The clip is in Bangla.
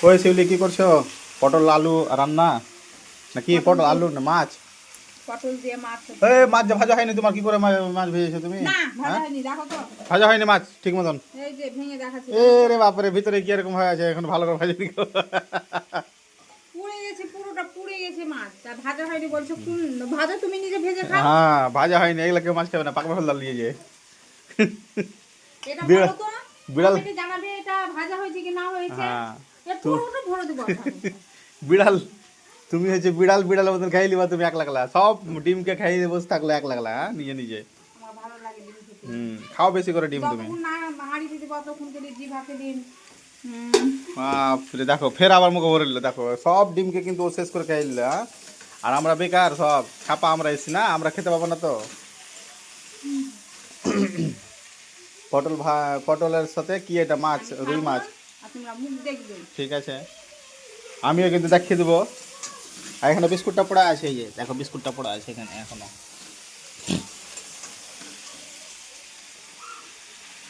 ওই শিউলি কি করছো? পটল আলু রান্না নাকি পটল আলু না মাছ? পটল দিয়ে মাছ এ মাছ ভাজা হয়নি তোমার, কি করে মাছ ভেজেছো তুমি? না ভাজা হ্যাঁ, হয়নি, দেখো তো। ভাজা হয়নি মাছ ঠিক মতন। এই যে ভেঙে দেখাচ্ছি, এ দেখো তো। রে বাপরে, ভিতরে কি এরকম হয়ে আছে, এখন ভালো করে ভাজা দিও। পুড়ে গেছে, পুরোটা পুড়ে গেছে মাছ, তা ভাজা হয়নি বলছো? কোন ভাজা, তুমি নিজে ভেজে খাও। হ্যাঁ ভাজা হয়নি, এগুলা কেউ মাছ খাবে না, পাকবা ফেল নিয়ে যে। এটা বিড়াল বলো তো, বিড়াল কমেন্টে জানাবে এটা ভাজা হয়েছে কি না হয়েছে। হ্যাঁ এ তো পুরোটা ভরে দেবো ওখানে। বিড়াল, তুমি হচ্ছে বিড়াল, বিড়ালের মতন খাই লিবা তুমি, এক লাগলা সব ডিমকে খাইয়ে বসে থাকলে এক লাগলা, হ্যাঁ নিজে নিজে। আমার ভালো লাগে ডিম খেতে। খাও বেশি করে ডিম তুমি। যতক্ষণ না হাঁড়িতে দেবো ততক্ষণ করে জিভাকে দিন। বাপরে, দেখো ফের আবার মুখে ভরে নিল, দেখো সব ডিমকে কিন্তু ও শেষ করে খাই নিল, হ্যাঁ? আর আমরা বেকার সব ছাপা, আমরা এসছি না, আমরা খেতে পাবো না তো। পটলের সাথে কি এটা মাছ, আমি রুই খাবো মাছ। আর তোমরা মুখ দেখবে। ঠিক আছে, আমিও কিন্তু দেখিয়ে দেবো। আর এখানে বিস্কুটটা পড়া আছে, এই যে দেখো বিস্কুটটা পড়া আছে এখানে এখনো।